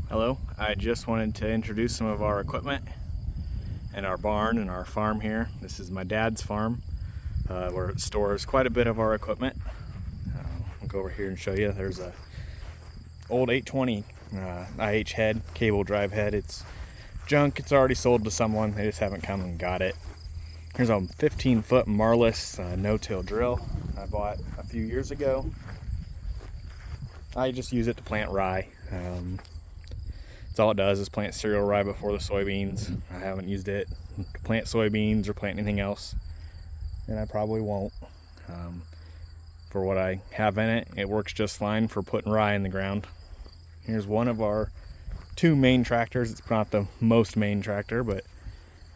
Hello, I just wanted to introduce some of our equipment and our barn and our farm here. This is my dad's farm where it stores quite a bit of our equipment. I'll go over here and show you. There's a old 820 IH head, cable drive head. It's junk, it's already sold to someone, they just haven't come and got it. Here's a 15-foot Marlis no-till drill I bought a few years ago. I just use it to plant rye. That's all it does is plant cereal rye before the soybeans. I haven't used it to plant soybeans or plant anything else, and I probably won't. For what I have in it, it works just fine for putting rye in the ground. Here's one of our two main tractors. It's not the most main tractor, but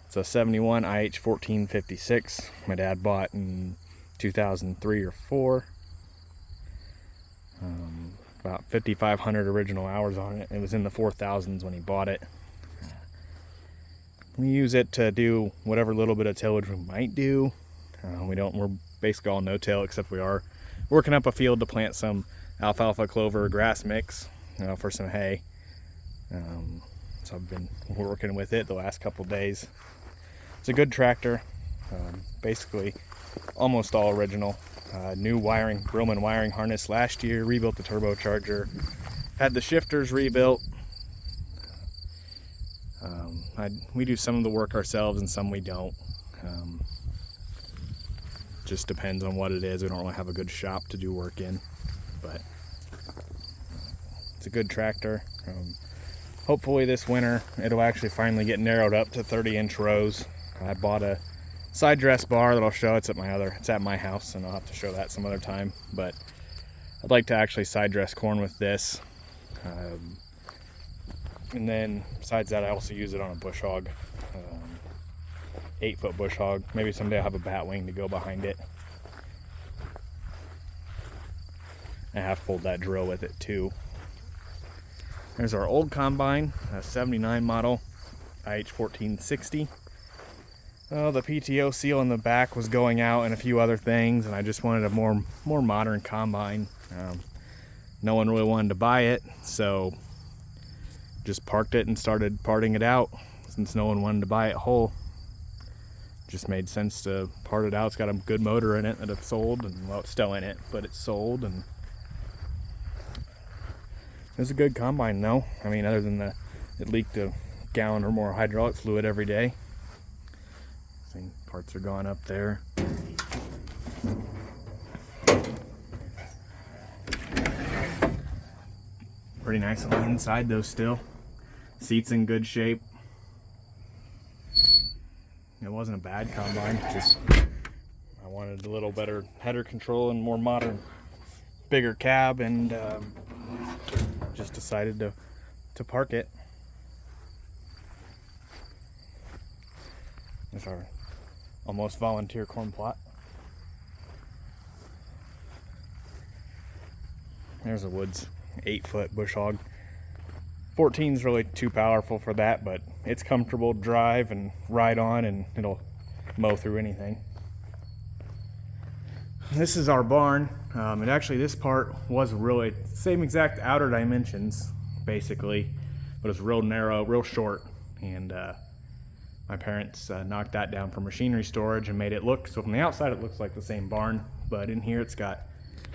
it's a 71 IH 1456 my dad bought in 2003 or 4. About 5,500 original hours on it. It was in the 4,000s when he bought it. We use it to do whatever little bit of tillage we might do. We're basically all no-till, except we are working up a field to plant some alfalfa, clover, grass mix for some hay. So I've been working with it the last couple days. It's a good tractor, basically almost all original. New wiring, Grillman wiring harness last year, rebuilt the turbocharger, had the shifters rebuilt. We do some of the work ourselves and some we don't. Just depends on what it is. We don't really have a good shop to do work in, but it's a good tractor. Hopefully this winter it'll actually finally get narrowed up to 30-inch rows. I bought a side dress bar that I'll show. It's at my house, and I'll have to show that some other time, but I'd like to actually side dress corn with this. And then besides that, I also use it on a bush hog, 8-foot bush hog. Maybe someday I'll have a bat wing to go behind it. I have pulled that drill with it too. There's our old combine, a 79 model IH 1460. Oh, the PTO seal in the back was going out and a few other things, and I just wanted a more modern combine. No one really wanted to buy it, so just parked it and started parting it out. Since no one wanted to buy it whole, just made sense to part it out. It's got a good motor in it that I've sold, and well, it's still in it, but it's sold, and it's a good combine though. I mean, other than it leaked a gallon or more hydraulic fluid every day. Parts are gone up there. Pretty nice on the inside though still. Seats in good shape. It wasn't a bad combine, just I wanted a little better header control and more modern, bigger cab, and just decided to park it. There's our almost volunteer corn plot. There's a Woods 8-foot bush hog. 14's really too powerful for that, but it's comfortable to drive and ride on, and it'll mow through anything. This is our barn. And actually this part was really same exact outer dimensions basically, but it's real narrow, real short, and my parents knocked that down for machinery storage and made it look, so from the outside it looks like the same barn, but in here it's got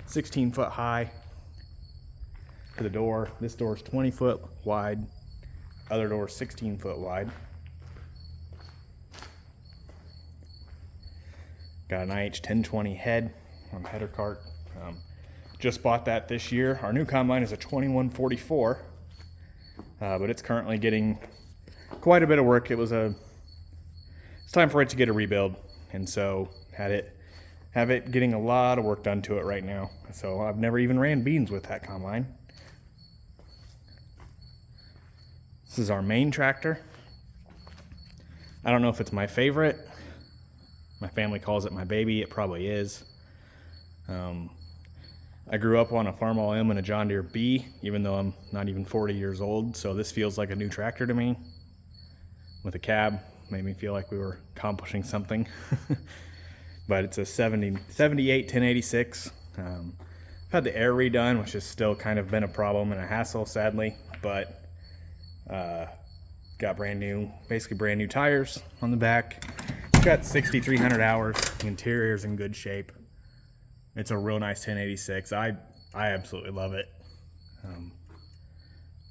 16 foot high to the door. This door is 20 foot wide, other door is 16 foot wide. Got an IH 1020 head on the header cart. Just bought that this year. Our new combine is a 2144, but it's currently getting quite a bit of work. It's time for it to get a rebuild, and so have it getting a lot of work done to it right now. So I've never even ran beans with that combine. This is our main tractor. I don't know if it's my favorite. My family calls it my baby. It probably is. I grew up on a Farmall M and a John Deere B, even though I'm not even 40 years old, so this feels like a new tractor to me. With a cab, made me feel like we were accomplishing something. But it's a 78 1086. I've had the air redone, which has still kind of been a problem and a hassle, sadly, but Got basically brand new tires on the back. It's got 6,300 hours. The interior's in good shape. It's a real nice 1086. I absolutely love it.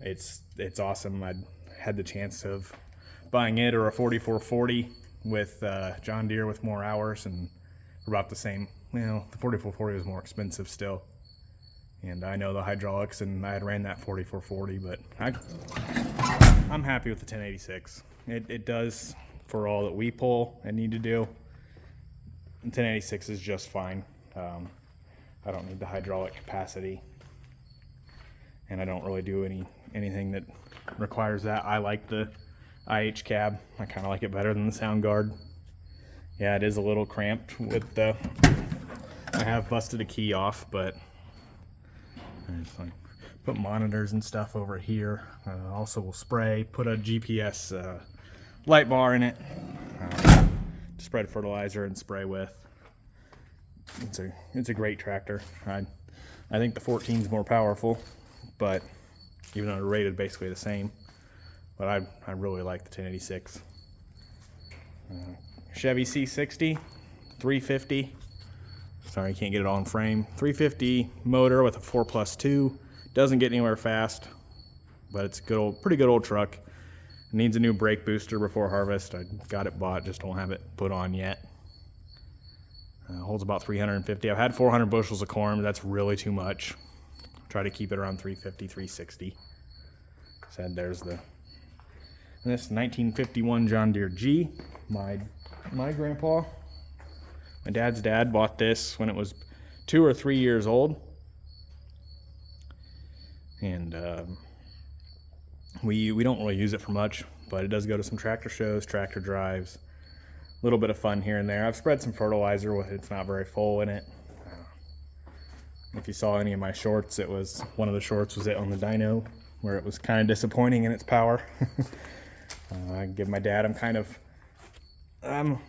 It's awesome. I had the chance of buying it or a 4440 with John Deere with more hours, and about the same. You know, the 4440 was more expensive still. And I know the hydraulics, and I had ran that 4440, but I'm happy with the 1086. It does for all that we pull and need to do. The 1086 is just fine. I don't need the hydraulic capacity, and I don't really do anything that requires that. I like the IH cab. I kind of like it better than the Soundguard. Yeah, it is a little cramped with the. I have busted a key off, but I just like put monitors and stuff over here. Also will spray, put a GPS light bar in it to spread fertilizer and spray with. It's a great tractor. I think the 14 is more powerful, but even though they're rated basically the same, but I really like the 1086. Chevy C60, 350. Sorry, you can't get it all in frame. 350 motor with a 4+2. Doesn't get anywhere fast, but it's a pretty good old truck. It needs a new brake booster before harvest. I got it bought, just don't have it put on yet. Holds about 350. I've had 400 bushels of corn, but that's really too much. Try to keep it around 350, 360. Said there's this 1951 John Deere G. My grandpa, my dad's dad, bought this when it was 2 or 3 years old. And we don't really use it for much, but it does go to some tractor shows, tractor drives, a little bit of fun here and there. I've spread some fertilizer with it. It's not very full in it. If you saw any of my shorts, one of the shorts was it on the dyno, where it was kind of disappointing in its power. I give my dad, I'm a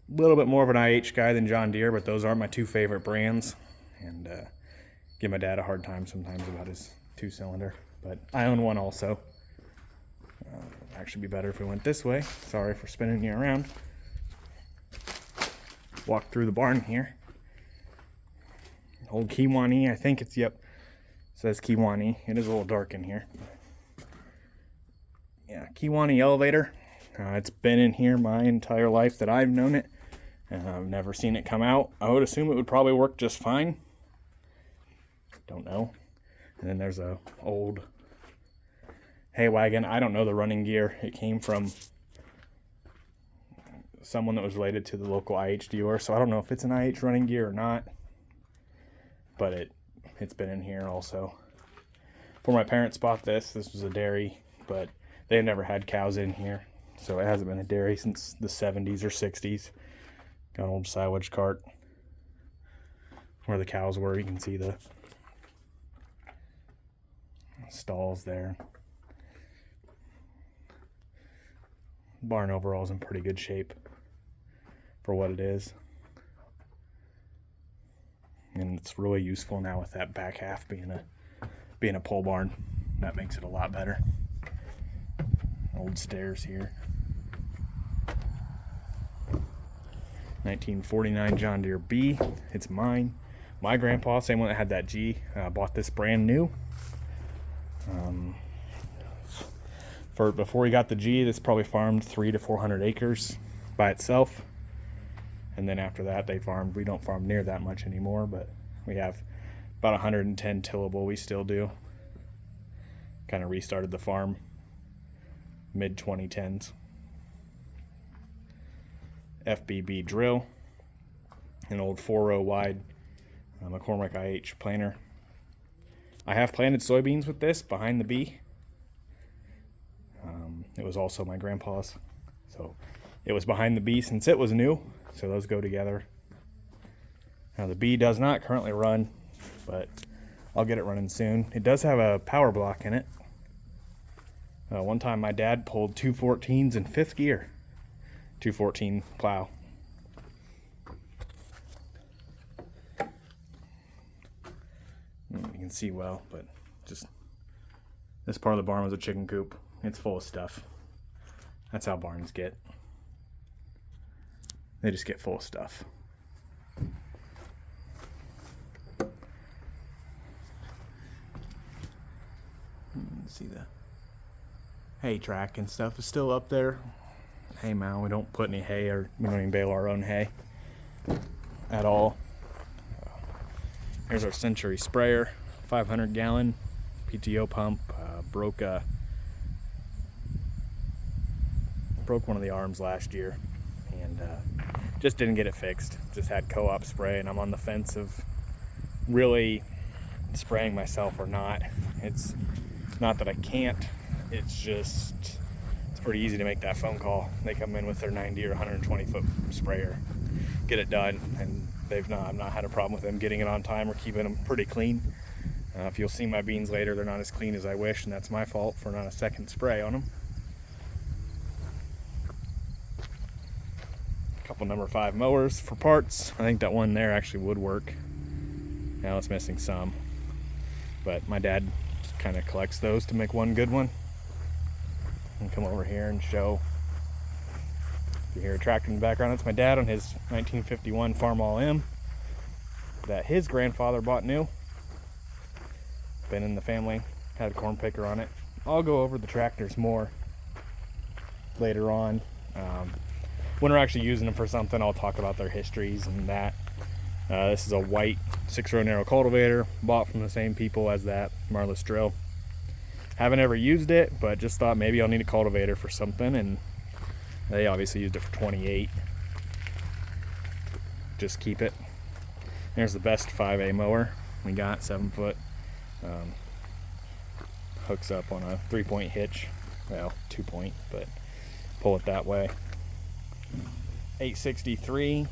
little bit more of an IH guy than John Deere, but those are my two favorite brands. And give my dad a hard time sometimes about his 2-cylinder, but I own one also. Actually be better if we went this way. Sorry for spinning you around. Walk through the barn here. Old Kewanee, I think it's, yep, says Kewanee. It is a little dark in here. Yeah, Kewanee elevator. It's been in here my entire life that I've known it. I've never seen it come out. I would assume it would probably work just fine. Don't know. And then there's a old hay wagon. I don't know the running gear. It came from someone that was related to the local IH dealer, so I don't know if it's an IH running gear or not. But it's been in here also. Before my parents bought this was a dairy, but they've never had cows in here, so it hasn't been a dairy since the 70s or 60s. Got an old silage cart where the cows were. You can see the stalls there. Barn overall is in pretty good shape for what it is. And it's really useful now with that back half being a pole barn. That makes it a lot better. Old stairs here. 1949 John Deere B. It's mine. My grandpa, same one that had that G, bought this brand new. Before he got the G, this probably farmed 300 to 400 acres by itself. And then after that, we don't farm near that much anymore, but we have about 110 tillable we still do. Kind of restarted the farm mid-2010s. FBB drill, an old 4-row wide McCormick IH planter. I have planted soybeans with this behind the B. It was also my grandpa's, so it was behind the B since it was new, so those go together. Now the B does not currently run, but I'll get it running soon. It does have a power block in it. One time my dad pulled 214s in 5th gear, 214 plow. You can see well, but just this part of the barn was a chicken coop. It's full of stuff. That's how barns get. They just get full of stuff. See the hay track and stuff is still up there. Hay mound, we don't put any hay, or we don't even bale our own hay at all. Here's our Century sprayer, 500 gallon PTO pump. Broke one of the arms last year, and just didn't get it fixed. Just had co-op spray, and I'm on the fence of really spraying myself or not. It's not that I can't, it's pretty easy to make that phone call. They come in with their 90 or 120 foot sprayer, get it done, and I've not had a problem with them getting it on time or keeping them pretty clean. If you'll see my beans later, they're not as clean as I wish, and that's my fault for not a second spray on them. A couple number 5 mowers for parts. I think that one there actually would work. Now it's missing some, but my dad kind of collects those to make one good one. And come over here and show. If you hear a tractor in the background, that's my dad on his 1951 Farmall M that his grandfather bought new. Been in the family, had a corn picker on it. I'll go over the tractors more later on. When we're actually using them for something, I'll talk about their histories and that. This is a white 6-row narrow cultivator, bought from the same people as that Marlis drill. Haven't ever used it, but just thought maybe I'll need a cultivator for something, and they obviously used it for 28. Just keep it. There's the best 5A mower we got, 7 foot. Hooks up on a 3-point hitch, well, 2-point, but pull it that way. 863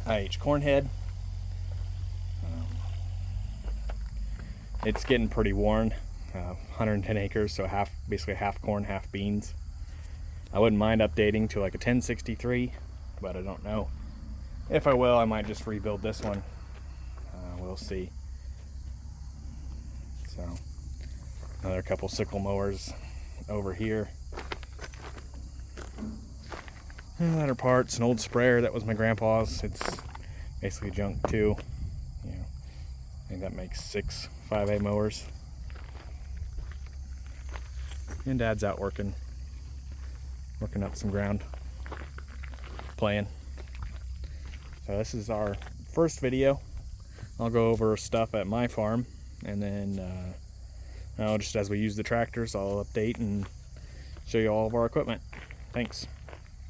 IH cornhead. It's getting pretty worn. 110 acres, so basically half corn, half beans. I wouldn't mind updating to like a 1063, but I don't know. If I will, I might just rebuild this one. We'll see. So, another couple sickle mowers over here. And other parts, an old sprayer that was my grandpa's. It's basically junk too. You know, I think that makes 6 5A mowers. And Dad's out working up some ground, playing. So this is our first video. I'll go over stuff at my farm, and then just as we use the tractors, I'll update and show you all of our equipment. Thanks.